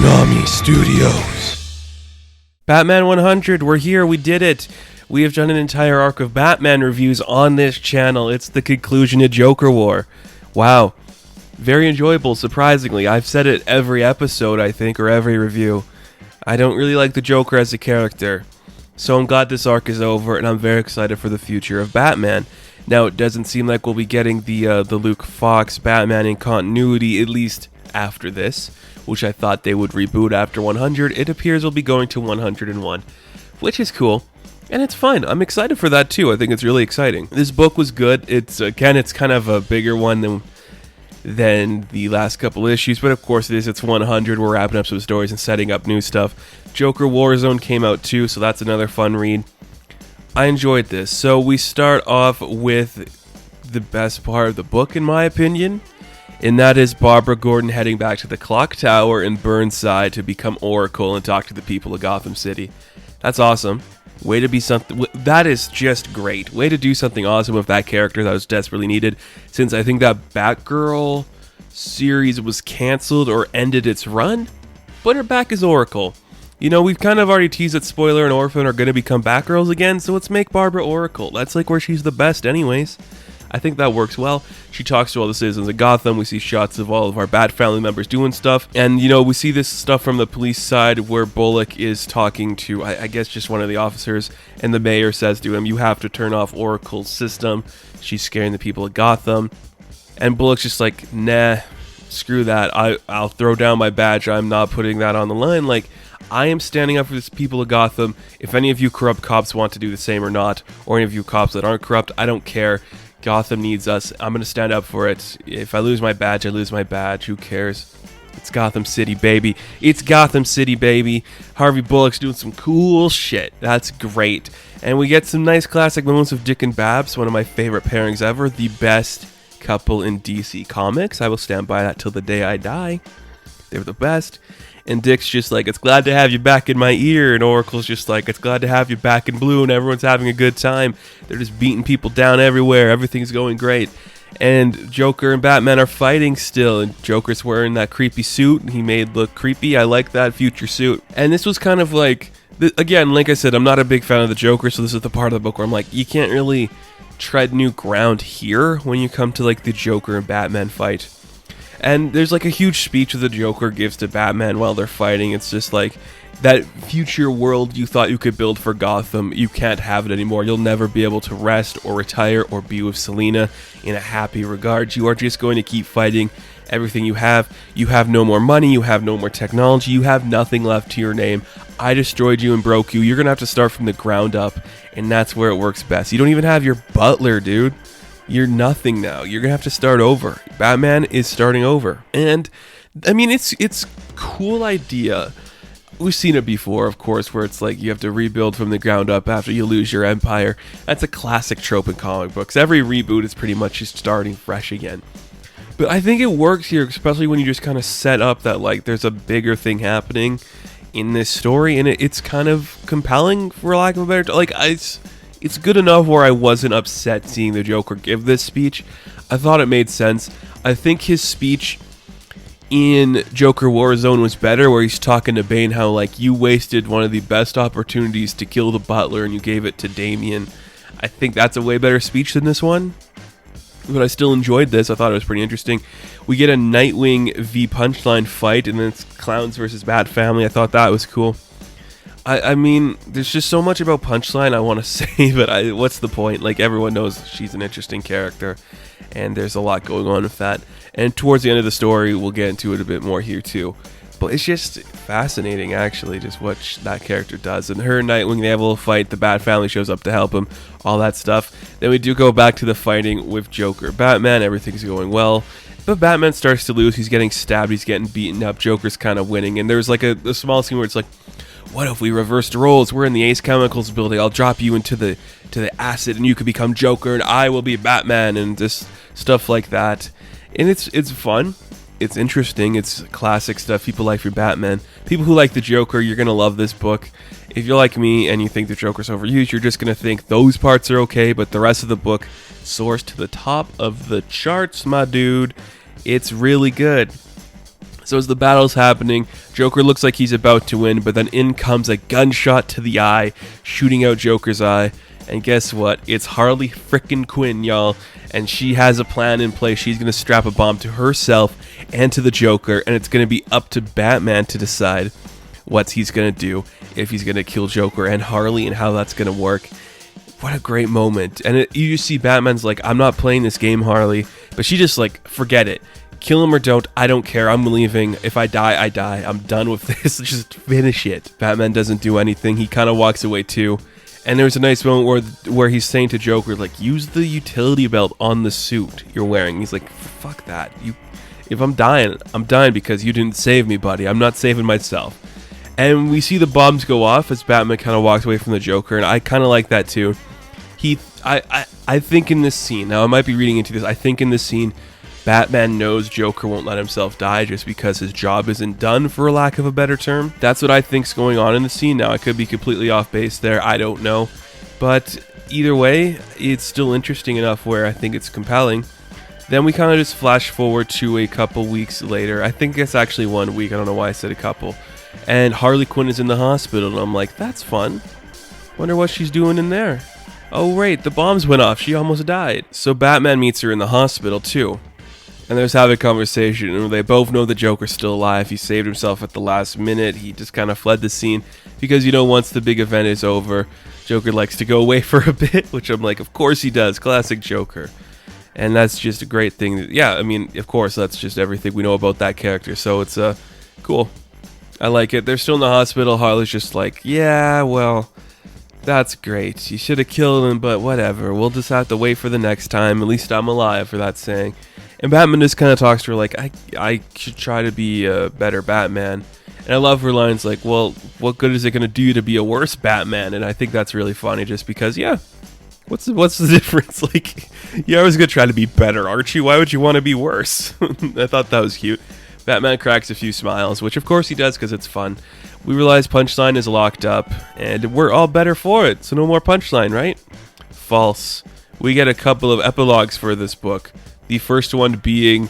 Konami Studios. Batman 100, we're here, we did it. We have done an entire arc of Batman reviews on this channel. It's the conclusion to Joker War. Wow. Very enjoyable, surprisingly. I've said it every episode, I think, or every review. I don't really like the Joker as a character. So I'm glad this arc is over, and I'm very excited for the future of Batman. Now, it doesn't seem like we'll be getting the Luke Fox Batman in continuity, at least after this, which I thought they would reboot after 100. It appears we'll be going to 101, which is cool, and it's fine. I'm excited for that too. I think it's really exciting. This book was good. It's kind of a bigger one than the last couple issues, but of course it is. It's 100. We're wrapping up some stories and setting up new stuff. Joker Warzone came out too, so that's another fun read. I enjoyed this. So we start off with the best part of the book, in my opinion, and that is Barbara Gordon heading back to the Clock Tower in Burnside to become Oracle and talk to the people of Gotham City. That's awesome. Way to be something. That is just great. Way to do something awesome with that character that was desperately needed, since I think that Batgirl series was canceled or ended its run. But her back as Oracle. You know, we've kind of already teased that Spoiler and Orphan are going to become Batgirls again, so let's make Barbara Oracle. That's like where she's the best anyways. I think that works well. She talks to all the citizens of Gotham. We see shots of all of our Bat family members doing stuff. And, you know, we see this stuff from the police side where Bullock is talking to, I guess, just one of the officers. And the mayor says to him, you have to turn off Oracle's system. She's scaring the people of Gotham. And Bullock's just like, nah, screw that. I'll throw down my badge. I'm not putting that on the line. Like, I am standing up for the people of Gotham. If any of you corrupt cops want to do the same or not, or any of you cops that aren't corrupt, I don't care. Gotham needs us. I'm going to stand up for it. If I lose my badge, I lose my badge. Who cares? It's Gotham City, baby. It's Gotham City, baby. Harvey Bullock's doing some cool shit. That's great. And we get some nice classic moments of Dick and Babs, one of my favorite pairings ever. The best couple in DC Comics. I will stand by that till the day I die. They're the best. And Dick's just like, it's glad to have you back in my ear. And Oracle's just like, it's glad to have you back in blue. And everyone's having a good time. They're just beating people down everywhere. Everything's going great. And Joker and Batman are fighting still. And Joker's wearing that creepy suit he made look creepy. I like that future suit. And this was kind of like, again, like I said, I'm not a big fan of the Joker. So this is the part of the book where I'm like, you can't really tread new ground here when you come to like the Joker and Batman fight. And there's like a huge speech that the Joker gives to Batman while they're fighting. It's just like, that future world you thought you could build for Gotham, you can't have it anymore. You'll never be able to rest or retire or be with Selina in a happy regard. You are just going to keep fighting everything you have. You have no more money. You have no more technology. You have nothing left to your name. I destroyed you and broke you. You're going to have to start from the ground up, and that's where it works best. You don't even have your butler, dude. You're nothing now. You're going to have to start over. Batman is starting over. And, I mean, it's cool idea. We've seen it before, of course, where it's like you have to rebuild from the ground up after you lose your empire. That's a classic trope in comic books. Every reboot is pretty much just starting fresh again. But I think it works here, especially when you just kind of set up that, like, there's a bigger thing happening in this story. And it's kind of compelling, for lack of a better term. Like, it's good enough where I wasn't upset seeing the Joker give this speech. I thought it made sense. I think his speech in Joker Warzone was better, where he's talking to Bane how, like, you wasted one of the best opportunities to kill the butler and you gave it to Damian. I think that's a way better speech than this one. But I still enjoyed this. I thought it was pretty interesting. We get a Nightwing v Punchline fight, and then it's Clowns versus Bat Family. I thought that was cool. I mean, there's just so much about Punchline I want to say, but what's the point? Like, everyone knows she's an interesting character, and there's a lot going on with that. And towards the end of the story, we'll get into it a bit more here, too. But it's just fascinating, actually, just what that character does. And her and Nightwing, they have a little fight. The Bat Family shows up to help him, all that stuff. Then we do go back to the fighting with Joker. Batman, everything's going well. But Batman starts to lose. He's getting stabbed. He's getting beaten up. Joker's kind of winning. And there's like a small scene where it's like, what if we reversed roles? We're in the Ace Chemicals building. I'll drop you into the acid, and you could become Joker, and I will be Batman, and just stuff like that. And it's fun. It's interesting. It's classic stuff people like for Batman. People who like the Joker, you're gonna love this book. If you're like me and you think the Joker's overused, you're just gonna think those parts are okay, but the rest of the book soars to the top of the charts, my dude. It's really good. So as the battle's happening, Joker looks like he's about to win, but then in comes a gunshot to the eye, shooting out Joker's eye. And guess what? It's Harley frickin' Quinn, y'all. And she has a plan in place. She's going to strap a bomb to herself and to the Joker, and it's going to be up to Batman to decide what he's going to do, if he's going to kill Joker and Harley, and how that's going to work. What a great moment. And you just see Batman's like, I'm not playing this game, Harley. But she just like, forget it. Kill him or don't, I don't care. I'm leaving. If I die, I die. I'm done with this. Just finish it. Batman doesn't do anything. He kind of walks away too. And there's a nice moment where he's saying to Joker, like, use the utility belt on the suit you're wearing. He's like, fuck that. If I'm dying because you didn't save me, buddy. I'm not saving myself. And we see the bombs go off as Batman kind of walks away from the Joker, and I kind of like that too. I think in this scene, now I might be reading into this, I think in this scene, Batman knows Joker won't let himself die just because his job isn't done, for a lack of a better term. That's what I think's going on in the scene. Now, I could be completely off base there, I don't know. But either way, it's still interesting enough where I think it's compelling. Then we kind of just flash forward to a couple weeks later. I think it's actually 1 week, I don't know why I said a couple. And Harley Quinn is in the hospital, and I'm like, that's fun. Wonder what she's doing in there. Oh, right, the bombs went off. She almost died. So Batman meets her in the hospital, too. And there's having a conversation, and they both know the Joker's still alive. He saved himself at the last minute. He just kind of fled the scene because, you know, once the big event is over, Joker likes to go away for a bit, which I'm like, of course he does. Classic Joker. And that's just a great thing. Yeah, I mean, of course, that's just everything we know about that character. So it's cool. I like it. They're still in the hospital. Harley's just like, yeah, well, that's great. You should have killed him, but whatever. We'll just have to wait for the next time. At least I'm alive, for that saying. And Batman just kind of talks to her like, I should try to be a better Batman. And I love her lines like, well, what good is it going to do to be a worse Batman? And I think that's really funny just because, yeah, what's the difference? Like, you're always going to try to be better, aren't you? Why would you want to be worse? I thought that was cute. Batman cracks a few smiles, which of course he does because it's fun. We realize Punchline is locked up, and we're all better for it, so no more Punchline, right? False. We get a couple of epilogues for this book. The first one being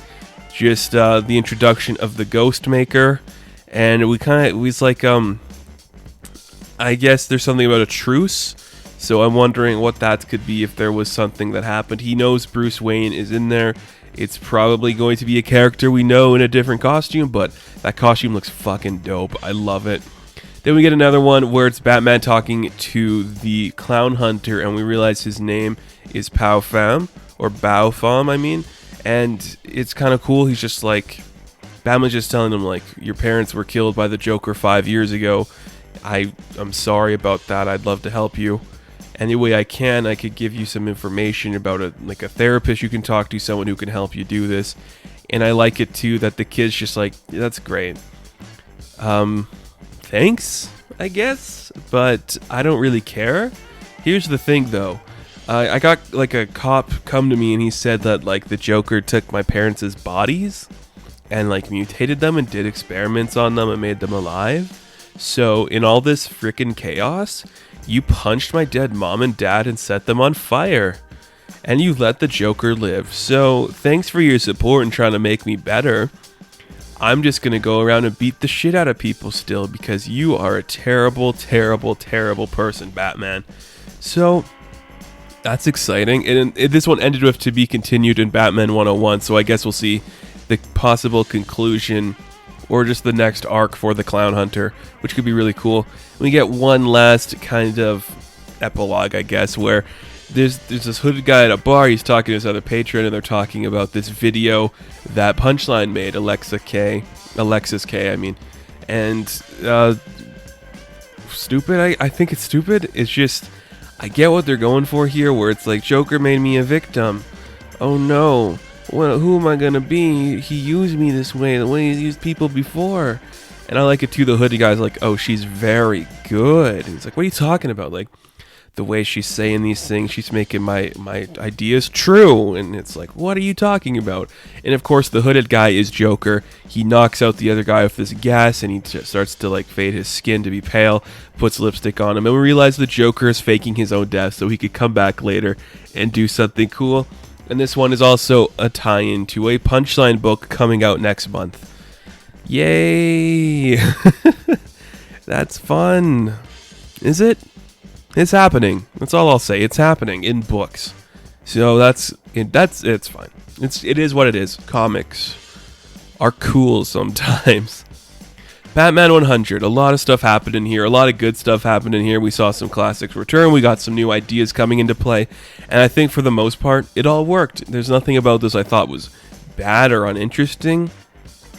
just the introduction of the Ghost Maker, and it's like, I guess there's something about a truce, so I'm wondering what that could be if there was something that happened. He knows Bruce Wayne is in there. It's probably going to be a character we know in a different costume, but that costume looks fucking dope. I love it. Then we get another one where it's Batman talking to the Clown Hunter, and we realize his name is Bao Pham, or Bao Pham, I mean. And it's kind of cool. He's just like, Batman's just telling him, like, your parents were killed by the Joker 5 years ago. I'm sorry about that. I'd love to help you. Any way I can, I could give you some information about a therapist you can talk to, someone who can help you do this. And I like it too that the kid's just like, yeah, that's great. Thanks, I guess, but I don't really care. Here's the thing though. I got like a cop come to me and he said that like the Joker took my parents' bodies and like mutated them and did experiments on them and made them alive. So in all this freaking chaos, you punched my dead mom and dad and set them on fire. And you let the Joker live. So thanks for your support and trying to make me better. I'm just going to go around and beat the shit out of people still because you are a terrible, terrible, terrible person, Batman. So that's exciting. And this one ended with to be continued in Batman 101. So I guess we'll see the possible conclusion or just the next arc for the Clown Hunter, which could be really cool. We get one last kind of epilogue, I guess, where there's this hooded guy at a bar. He's talking to his other patron, and they're talking about this video that Punchline made, Alexis K, I mean. And stupid, I think it's stupid. It's just, I get what they're going for here, where it's like, Joker made me a victim. Oh no. Well, who am I gonna be? He used me this way, the way he's used people before. And I like it too. The hoodie guy's like, oh, she's very good. And he's like, what are you talking about? Like, the way she's saying these things, she's making my ideas true. And it's like, what are you talking about? And of course, the hooded guy is Joker. He knocks out the other guy with this gas, and he just starts to like fade his skin to be pale, puts lipstick on him, and we realize the Joker is faking his own death so he could come back later and do something cool. And this one is also a tie-in to a Punchline book coming out next month. Yay! That's fun. Is it? It's happening. That's all I'll say. It's happening in books. So it's fine. It is what it is. Comics are cool sometimes. Batman 100. A lot of stuff happened in here. A lot of good stuff happened in here. We saw some classics return. We got some new ideas coming into play. And I think for the most part, it all worked. There's nothing about this I thought was bad or uninteresting.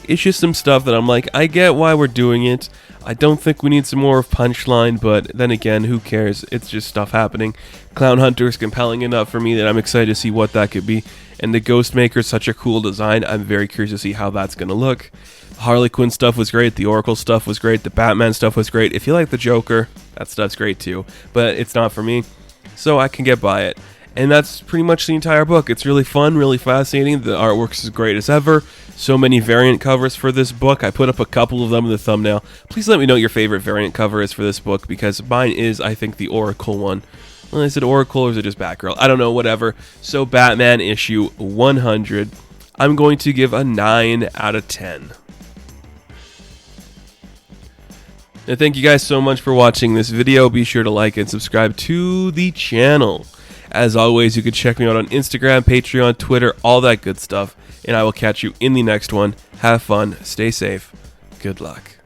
It's just some stuff that I'm like, I get why we're doing it. I don't think we need some more of Punchline, but then again, who cares? It's just stuff happening. Clown Hunter is compelling enough for me that I'm excited to see what that could be. And the Ghostmaker is such a cool design. I'm very curious to see how that's going to look. Harley Quinn stuff was great. The Oracle stuff was great. The Batman stuff was great. If you like the Joker, that stuff's great too. But it's not for me, so I can get by it. And that's pretty much the entire book. It's really fun, really fascinating. The artwork is as great as ever. So many variant covers for this book. I put up a couple of them in the thumbnail. Please let me know what your favorite variant cover is for this book, because mine is, I think, the Oracle one. Well, is it Oracle or is it just Batgirl? I don't know, whatever. So Batman issue 100. I'm going to give a 9 out of 10. And thank you guys so much for watching this video. Be sure to like and subscribe to the channel. As always, you can check me out on Instagram, Patreon, Twitter, all that good stuff. And I will catch you in the next one. Have fun, stay safe, good luck.